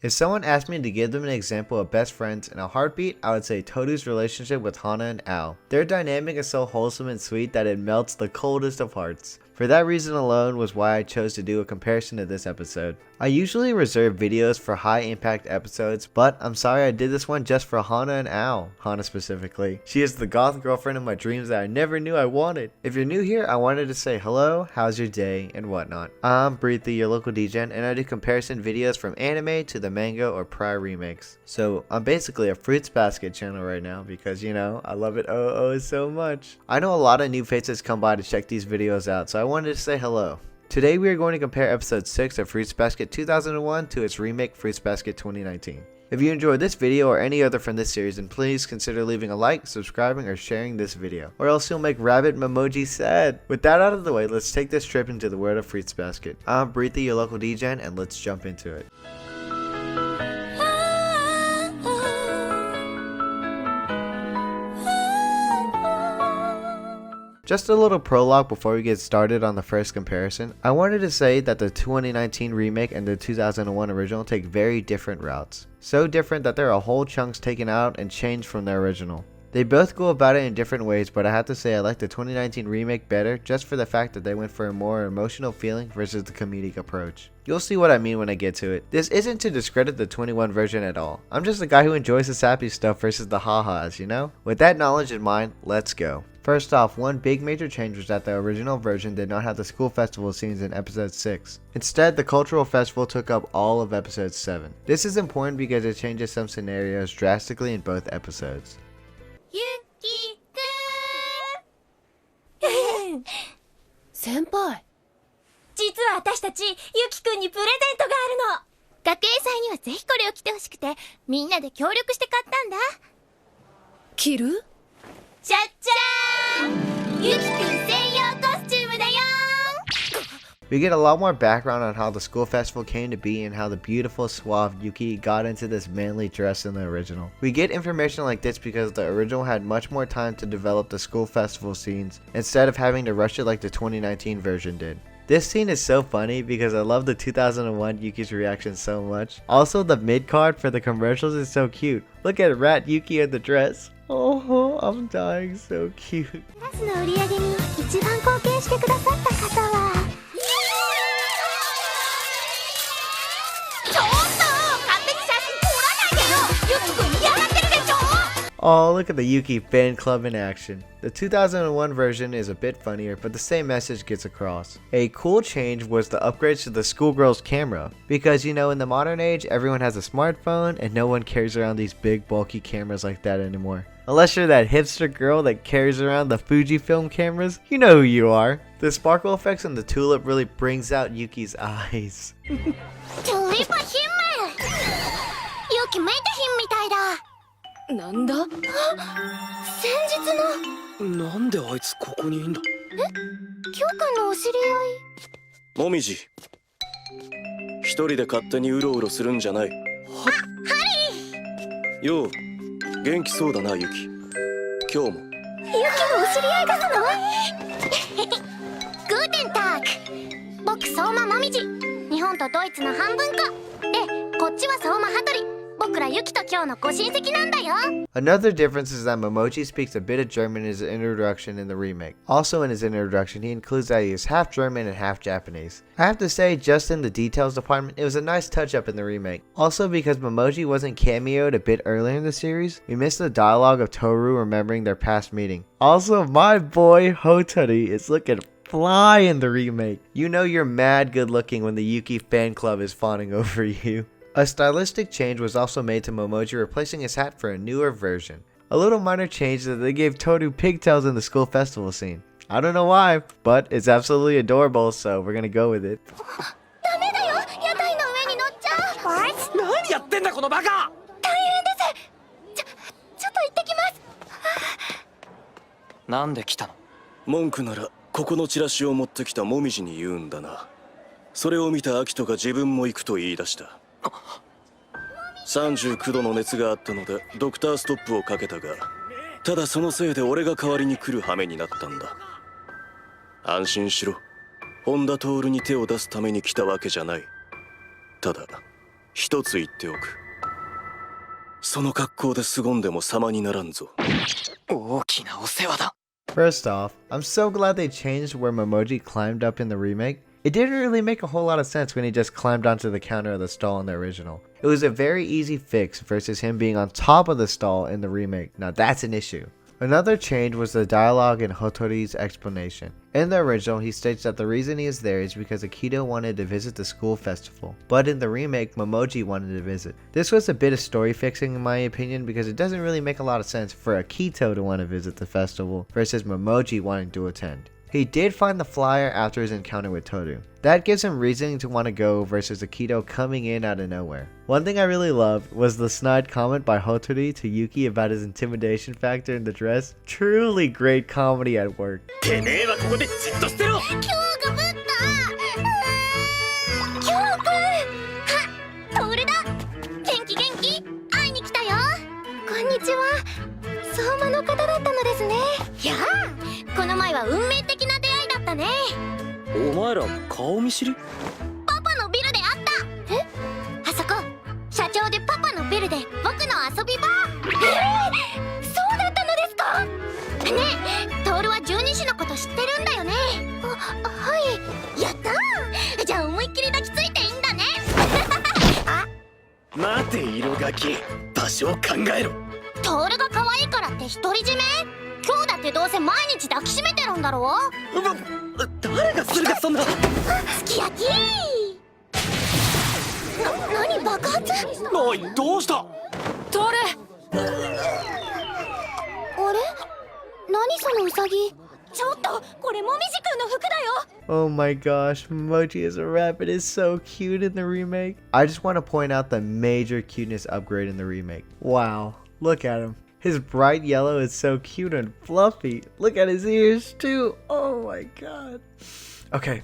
If someone asked me to give them an example of best friends in a heartbeat, I would say Toru's relationship with Hana and Ao. Their dynamic is so wholesome and sweet that it melts the coldest of hearts. For that reason alone was why I chose to do a comparison to this episode. I usually reserve videos for high impact episodes, but I'm sorry I did this one just for Hana and Ao. Hana specifically. She is the goth girlfriend of my dreams that I never knew I wanted. If you're new here, I wanted to say hello, how's your day, and whatnot. I'm BriThi, your local DJ, and I do comparison videos from anime to the manga or prior remakes. So I'm basically a Fruits Basket channel right now because, you know, I love it oh so much. I know a lot of new faces come by to check these videos out, so I wanted to say hello. Today we are going to compare episode 6 of Fruits Basket 2001 to its remake Fruits Basket 2019. If you enjoyed this video or any other from this series, then please consider leaving a like, subscribing, or sharing this video, or else you'll make Rabbit Memoji sad. With that out of the way, let's take this trip into the world of Fruits Basket. I'm BriThi, your local DJ, and let's jump into it. Just a little prologue before we get started on the first comparison. I wanted to say that the 2019 remake and the 2001 original take very different routes. So different that there are whole chunks taken out and changed from the original. They both go about it in different ways, but I have to say I like the 2019 remake better just for the fact that they went for a more emotional feeling versus the comedic approach. You'll see what I mean when I get to it. This isn't to discredit the 21 version at all. I'm just a guy who enjoys the sappy stuff versus the ha-has, you know? With that knowledge in mind, let's go. First off, one big major change was that the original version did not have the school festival scenes in episode 6. Instead, the cultural festival took up all of episode 7. This is important because it changes some scenarios drastically in both episodes. Yuki-kun! 先輩、実は私たちユキくんにプレゼントがあるの。学園祭にはぜひこれを着てほしくて、みんなで協力して買ったんだ。着る？ちゃっちゃーん、ユキくん専用コスチュームだよー。 We get a lot more background on how the school festival came to be and how the beautiful, suave Yuki got into this manly dress in the original. We get information like this because the original had much more time to develop the school festival scenes instead of having to rush it like the 2019 version did. This scene is so funny because I love the 2001 Yuki's reaction so much. Also, the mid-card for the commercials is so cute. Look at Rat Yuki in the dress. Oh, I'm dying, so cute. クラスの売り上げに一番貢献してくださった方はちょっと勝手に写真撮らないでよ。ユキくん嫌がってるでしょ。 Oh, look at the Yuki fan club in action. The 2001 version is a bit funnier, but the same message gets across. A cool change was the upgrades to the schoolgirl's camera. Because, you know, in the modern age, everyone has a smartphone and no one carries around these big bulky cameras like that anymore. Unless you're that hipster girl that carries around the Fujifilm cameras, you know who you are. The sparkle effects on the tulip really brings out Yuki's eyes. チューリップヒンメル。ユキメイトヒンみたいだ。なんだ？先日の。なんであいつここにいんだ？え？キョウ君のお知り合い？もみじ。一人で勝手にうろうろするんじゃない。ハリー。よう、元気そうだなユキ。今日も。ユキのお知り合いだの？グーテンターク。僕相馬もみじ。日本とドイツの半分こ。で、こっちは相馬羽鳥。僕らユキと今日のご親戚なんだよ。 Another difference is that Memoji speaks a bit of German in his introduction in the remake. Also in his introduction, he includes that he is half German and half Japanese. I have to say, just in the details department, it was a nice touch up in the remake. Also, because Memoji wasn't cameoed a bit earlier in the series, we missed the dialogue of Toru remembering their past meeting. Also, my boy Hotori is looking fly in the remake. You know you're mad good looking when the Yuki fan club is fawning over you. A stylistic change was also made to Memoji, replacing his hat for a newer version. A little minor change that they gave Toru pigtails in the school festival scene. I don't know why, but it's absolutely adorable, so we're gonna go with it. ダメだよ、屋台の上に乗っちゃう。何やってんだこのバカ！大変です。ちょっと行ってきます。なんで来たの？文句ならここのチラシを持ってきたもみじに言うんだな。それを見たアキトが自分も行くと言い出した。39度の熱があったのでドクターストップをかけたが、ただそのせいで俺が代わりに来る羽目になったんだ。安心しろ、本田徹に手を出すために来たわけじゃない。ただ一つ言っておく。その格好で凄んでも様にならんぞ。大きなお世話だ。 First off, I'm so glad they changed where Momoji climbed up in the remake. It didn't really make a whole lot of sense when he just climbed onto the counter of the stall in the original. It was a very easy fix versus him being on top of the stall in the remake. Now that's an issue. Another change was the dialogue in Hotori's explanation. In the original, he states that the reason he is there is because Akito wanted to visit the school festival, but in the remake, Momoji wanted to visit. This was a bit of story fixing in my opinion because it doesn't really make a lot of sense for Akito to want to visit the festival versus Momoji wanting to attend. He did find the flyer after his encounter with Toru. That gives him reasoning to want to go versus Akito coming in out of nowhere. One thing I really loved was the snide comment by Hotori to Yuki about his intimidation factor in the dress. Truly great comedy at work. てめえはここでじっとしてろ。今日がぶった今日くんあ、トールだ元気元気会いに来たよこんにちは相馬の方だったのですねやあこの前は運命的な出会いだったねお前ら顔見知り？パパのビルで会ったえあそこ社長でパパのビルで僕の遊び場そうだったのですかねえトールは十二支のこと知ってるんだよねはいやったーじゃあ思いっきり抱きついていいんだね待て色ガキ、場所を考えろ。トールが可愛いからって独り占め今日だってどうせ毎日抱きしめてるんだろ誰がするかそんな。すき焼き何爆発おいどうした？トールあれ何そのウサギちょっとこれもみじくんの服だよ Oh my gosh, Momoji as a rabbit is so cute in the remake. I just want to point out the major cuteness upgrade in the remake. Wow, look at him. His bright yellow is so cute and fluffy. Look at his ears too. Oh my god. Okay,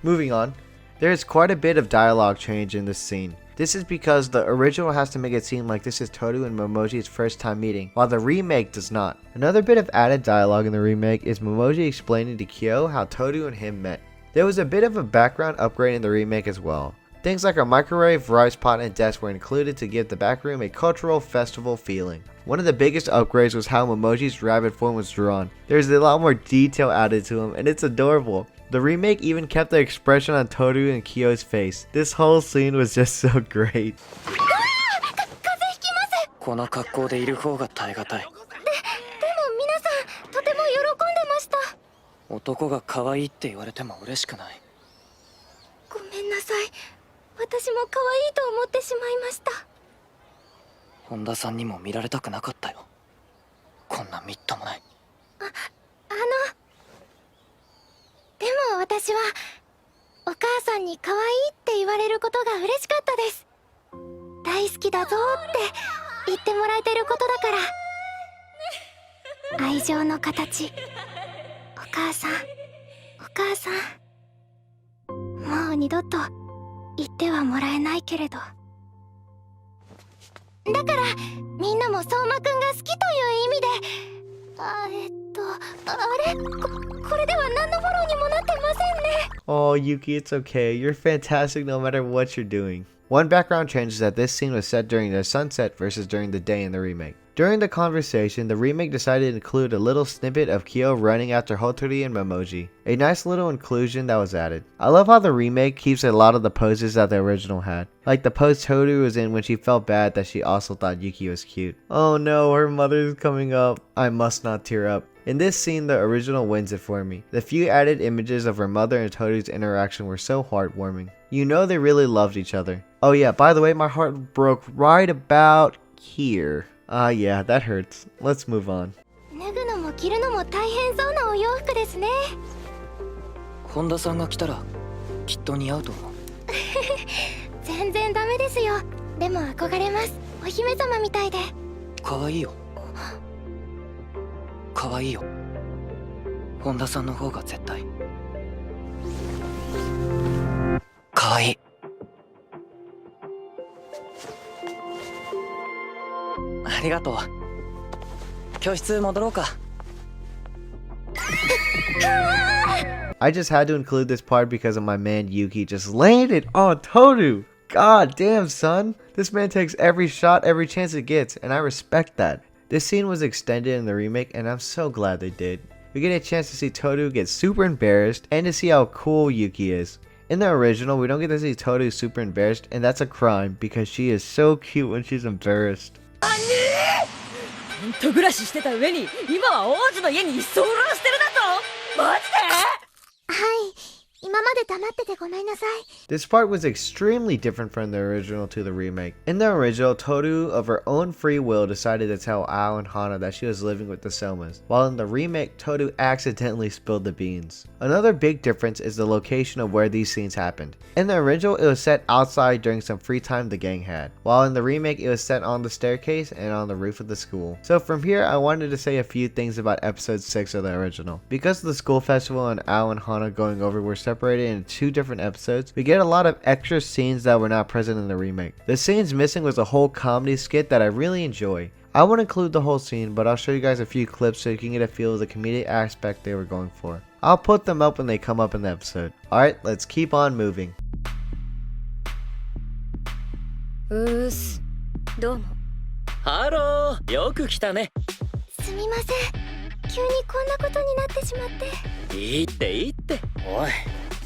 moving on. There is quite a bit of dialogue change in this scene. This is because the original has to make it seem like this is Toru and Momoji's first time meeting, while the remake does not. Another bit of added dialogue in the remake is Momoji explaining to Kyo how Toru and him met. There was a bit of a background upgrade in the remake as well. Things like a microwave, rice pot, and desk were included to give the back room a cultural festival feeling. One of the biggest upgrades was how Momoji's rabbit form was drawn. There's a lot more detail added to him, and it's adorable. The remake even kept the expression on Toru and Kyo's face. This whole scene was just so great. この格好でいる方が耐え難い。でも皆さんとても喜んでました男が可愛いって言われても嬉しくない。ごめんなさい私も可愛いと思ってしまいました本田さんにも見られたくなかったよ。こんなみっともない。でも私はお母さんに可愛いって言われることが嬉しかったです大好きだぞって言ってもらえてることだから愛情の形お母さんもう二度と言ってはもらえないけれどだからみんなも相馬くんが好きという意味であれこれでは何のフォローにもなってませんね Oh, Yuki, it's okay. You're fantastic no matter what you're doing. One background change is that this scene was set during the sunset versus during the day in the remake. During the conversation, the remake decided to include a little snippet of Kyo running after Hotori and Momoji. A nice little inclusion that was added. I love how the remake keeps a lot of the poses that the original had. Like the pose Toru was in when she felt bad that she also thought Yuki was cute. Oh no, her mother's coming up. I must not tear up. In this scene, the original wins it for me. The few added images of her mother and Toru's interaction were so heartwarming. You know they really loved each other. Oh yeah, by the way, my heart broke right about here. Yeah, that hurts. Let's move on. 脱ぐのも着るのも大変そうなお洋服ですね本田さんが来たらきっと似合うと思う。全然ダメですよでも憧れますお姫様みたいで可愛いよ。可愛いよ。本田さんの方が絶対。可愛い。ありがとう。教室戻ろうか。I just had to include this part because of my man Yuki just landed on Toru. God damn, son. This man takes every shot, every chance he gets, and I respect that. This scene was extended in the remake, and I'm so glad they did. We get a chance to see Toru get super embarrassed, and to see how cool Yuki is. In the original, we don't get to see Toru super embarrassed, and that's a crime, because she is so cute when she's embarrassed. テント暮らししてた上に今は王子の家に居候してるだとマジではい、今まで黙っててごめんなさい。 This part was extremely different from the original to the remake. In the original, Toru of her own free will decided to tell Ao and Hana that she was living with the Somas, while in the remake, Toru accidentally spilled the beans. Another big difference is the location of where these scenes happened. In the original, it was set outside during some free time the gang had, while in the remake, it was set on the staircase and on the roof of the school. So from here, I wanted to say a few things about episode 6 of the original. Because the school festival and Ao and Hana going over were separated into 2 different episodes, we get a lot of extra scenes that were not present in the remake. The scenes missing was a whole comedy skit that I really enjoy. I won't include the whole scene, but I'll show you guys a few clips so you can get a feel of the comedic aspect they were going for. I'll put them up when they come up in the episode. Alright, let's keep on moving. どうもハロー、よく来たね。すみません。急にこんなことになってしまって。いいっていいって。おい、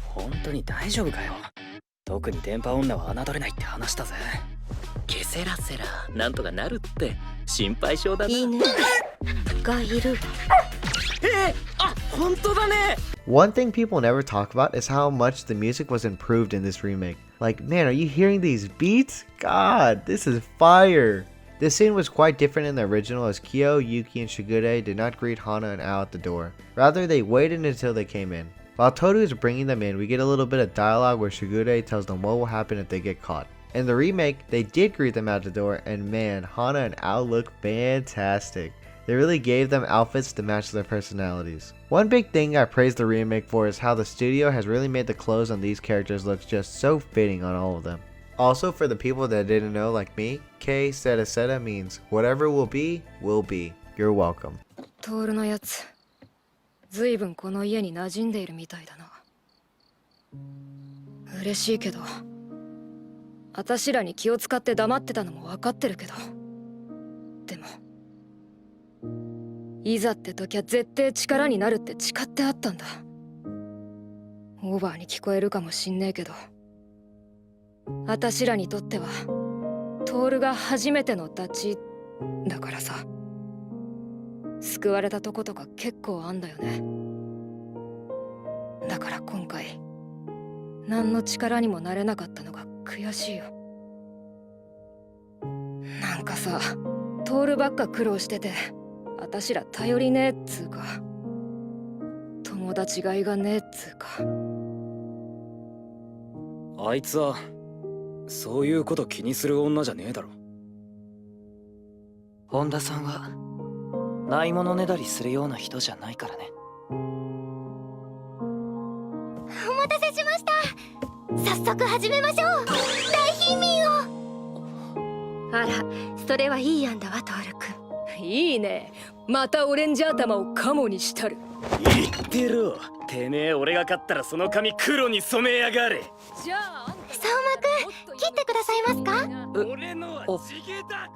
本当に大丈夫かよ。特に電波女は侮れないって話だぜ。ケセラセラ、なんとかなるって。心配性だな。犬がいる。あ、本当だね。One thing people never talk about is how much the music was improved in this remake. Like, man, are you hearing these beats? God, this is fire. This scene was quite different in the original, as Kyo, Yuki, and Shigure did not greet Hana and Ao at the door. Rather, they waited until they came in. While Toru is bringing them in, we get a little bit of dialogue where Shigure tells them what will happen if they get caught. In the remake, they did greet them at the door, and man, Hana and Ao look fantastic. They really gave them outfits to match their personalities. One big thing I praise the remake for is how the studio has really made the clothes on these characters look just so fitting on all of them. Also, for the people that didn't know like me, K Seta Seta means whatever will be, will be. You're welcome. トールのやつずいぶんこの家に馴染んでいるみたいだな。嬉しいけどあたしらに気を使って黙ってたのも分かってるけど、でもいざって時は絶対力になるって誓ってあったんだ。オーバーに聞こえるかもしんねえけど、あたしらにとってはトールが初めてのダチだからさ。救われたとことか結構あんだよね。だから今回何の力にもなれなかったのが悔しいよ。なんかさ、トールばっか苦労しててあたしら頼りねえっつうか、友達がいがねえっつうか。あいつはそういうこと気にする女じゃねえだろ。本田さんはないものねだりするような人じゃないからね。お待たせしました。早速始めましょう。大貧民を。あら、それはいい案だわ、トールくん。いいね。またオレンジ頭をカモにしたる。言ってろ。てめえ俺が勝ったらその髪黒に染めやがれ。じゃあ相馬くん、切ってくださいますか？俺のは地毛だ。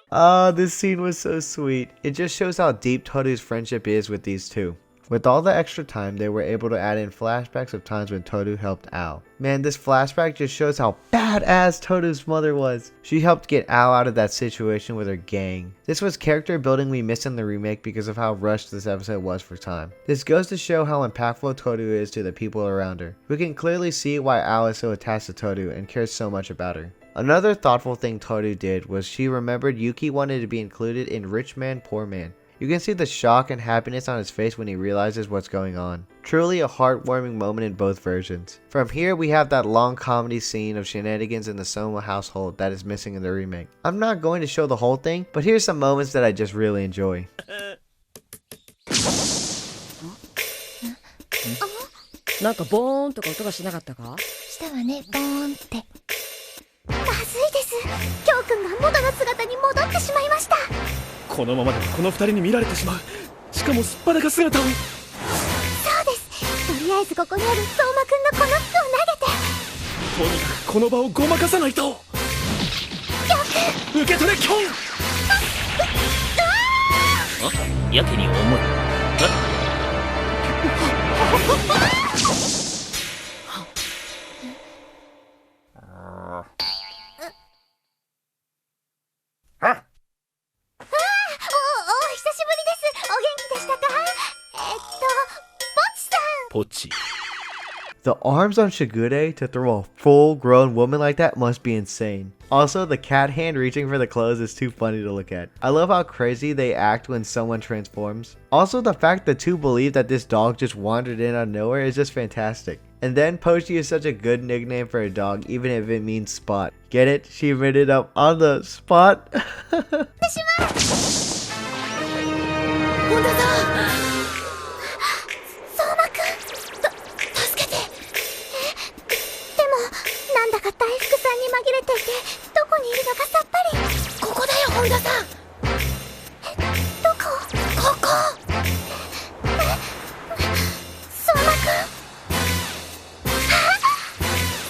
Ah, this scene was so sweet. It just shows how deep Toru's friendship is with these two. With all the extra time, they were able to add in flashbacks of times when Toru helped Ao. Man, this flashback just shows how badass Toru's mother was. She helped get Ao out of that situation with her gang. This was character building we missed in the remake because of how rushed this episode was for time. This goes to show how impactful Toru is to the people around her. We can clearly see why Ao is so attached to Toru and cares so much about her. Another thoughtful thing Toru did was she remembered Yuki wanted to be included in Rich Man, Poor Man. You can see the shock and happiness on his face when he realizes what's going on. Truly a heartwarming moment in both versions. From here, we have that long comedy scene of shenanigans in the Soma household that is missing in the remake. I'm not going to show the whole thing, but here's some moments that I just really enjoy. なんかボーンとか音がしなかったか？したわね、ボーンって。まずいです。キョウくんが元の姿に戻ってしまいました。このままではこの二人に見られてしまう。しかもすっぱだか姿を。そうです。とりあえずここにある相馬くんのこの服を投げて。とにかくこの場をごまかさないと。受け取れキョン。やけに重い。ポチ。 The arms on Shigure to throw a full-grown woman like that must be insane. Also, the cat hand reaching for the clothes is too funny to look at. I love how crazy they act when someone transforms. Also, the fact the two believe that this dog just wandered in out of nowhere is just fantastic. And then Pochi is such a good nickname for a dog, even if it means spot. Get it? She admitted up on the spot. なんだか大福さんに紛れていて、どこにいるのかさっぱり。ここだよ、本田さん。どこ？ここ。相馬くん。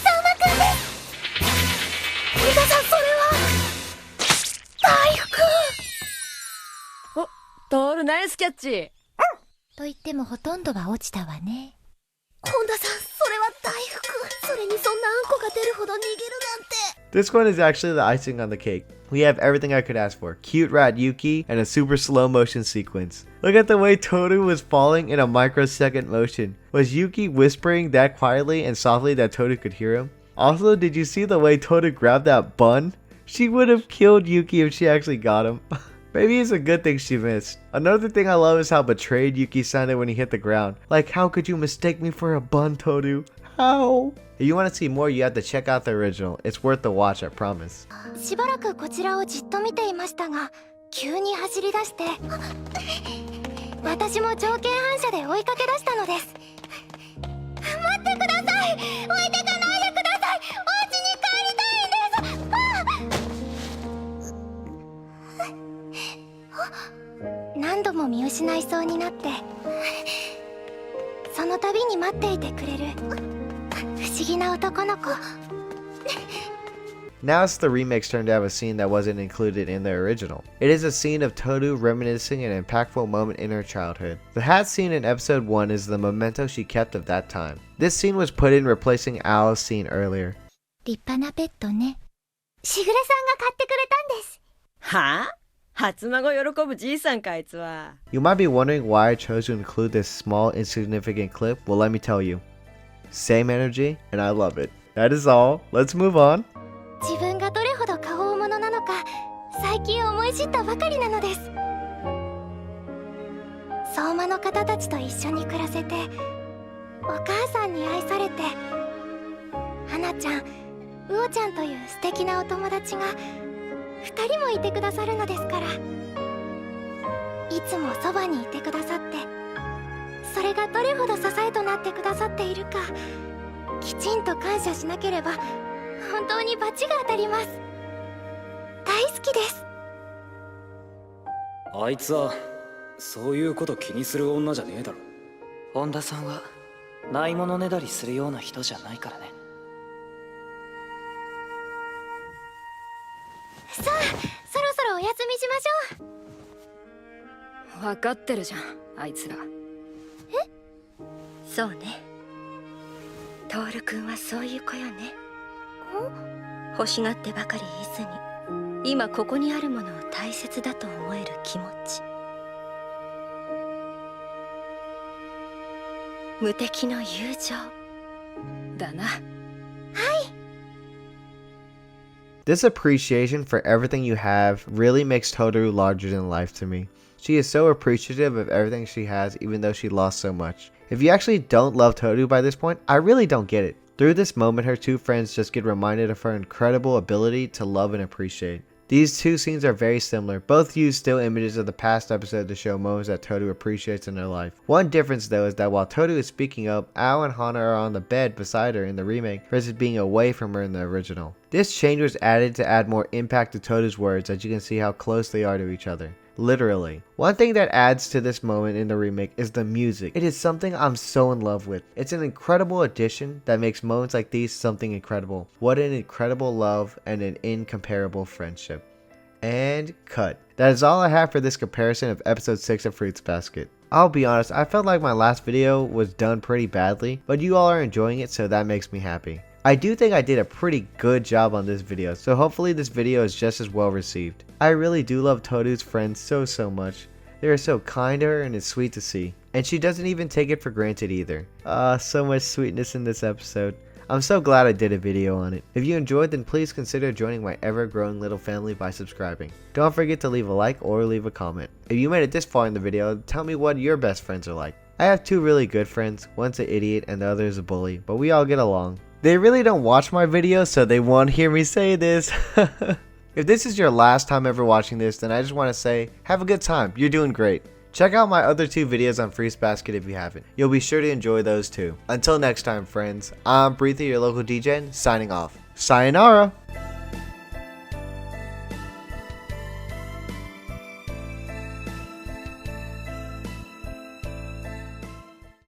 相馬くんです。本田さん、それは大福。お、トールナイスキャッチ。と言ってもほとんどは落ちたわね。本田さん、それは大福。それにそんなあんこが出るほど逃げるなんて。This one is actually the icing on the cake. We have everything I could ask for. Cute rat Yuki and a super slow motion sequence. Look at the way Toru was falling in a microsecond motion. Was Yuki whispering that quietly and softly that Toru could hear him? Also, did you see the way Toru grabbed that bun? She would have killed Yuki if she actually got him. Maybe it's a good thing she missed. Another thing I love is how betrayed Yuki sounded when he hit the ground. Like, how could you mistake me for a bun, Toru? How? If you want to see more, you have to check out the original. It's worth the watch, I promise. しばらくこちらをじっと見ていましたが、急に走り出して、私も条件反射で追いかけ出したのです。待ってください。置いてかないでください。お家に帰りたいんです。何度も見失いそうになって、その度に待っていてくれる不思議な男の子。 Now it's the remake's turn to have a scene that wasn't included in the original. It is a scene of Toru reminiscing an impactful moment in her childhood. The hat scene in episode 1 is the memento she kept of that time. This scene was put in replacing Ao's scene earlier. 立派なペットね。しぐれさんが買ってくれたんです。はあ？初孫喜ぶじいさんかあいつは。 You might be wondering why I chose to include this small insignificant clip. Well, let me tell you. Same energy, and I love it. That is all. Let's move on. 自分がどれほど過保物なのか最近思い知ったばかりなのです。相馬の方たちと一緒に暮らせて、お母さんに愛されて、花ちゃん、うおちゃんという素敵なお友達が2人もいてくださるのですから、いつもそばにいてくださって、それがどれほど支えとなってくださっているか、きちんと感謝しなければ本当に罰が当たります。大好きです。あいつはそういうこと気にする女じゃねえだろ。本田さんはないものねだりするような人じゃないからね。さあ、そろそろお休みしましょう。分かってるじゃん、あいつら。え？そうね。トール君はそういう子よね。欲しがってばかりいずに、今ここにあるものを大切だと思える気持ち。無敵の友情だな。This appreciation for everything you have really makes Toru larger than life to me. She is so appreciative of everything she has even though she lost so much. If you actually don't love Toru by this point, I really don't get it. Through this moment, her two friends just get reminded of her incredible ability to love and appreciate. These two scenes are very similar. Both use still images of the past episode to show moments that Toru appreciates in her life. One difference though is that while Toru is speaking up, Ao and Hana are on the bed beside her in the remake versus being away from her in the original. This change was added to add more impact to Toru's words, as you can see how close they are to each other. literally. One thing that adds to this moment in the remake is the music. It is something I'm so in love with. It's an incredible addition that makes moments like these something incredible. What an incredible love and an incomparable friendship. And cut. That is all I have for this comparison of episode 6 of Fruits Basket. I'll be honest, I felt like my last video was done pretty badly, but you all are enjoying it, so that makes me happy. I do think I did a pretty good job on this video, so hopefully this video is just as well received. I really do love Toru's friends so much. They are so kind to her and it's sweet to see. And she doesn't even take it for granted either. So much sweetness in this episode. I'm so glad I did a video on it. If you enjoyed, then please consider joining my ever-growing little family by subscribing. Don't forget to leave a like or leave a comment. If you made it this far in the video, tell me what your best friends are like. I have two really good friends. One's an idiot and the other is a bully, but we all get along. They really don't watch my videos, so they won't hear me say this. If this is your last time ever watching this, then I just want to say, have a good time. You're doing great. Check out my other two videos on Fruits Basket if you haven't. You'll be sure to enjoy those too. Until next time, friends, I'm BriThi, your local DJ, signing off. Sayonara!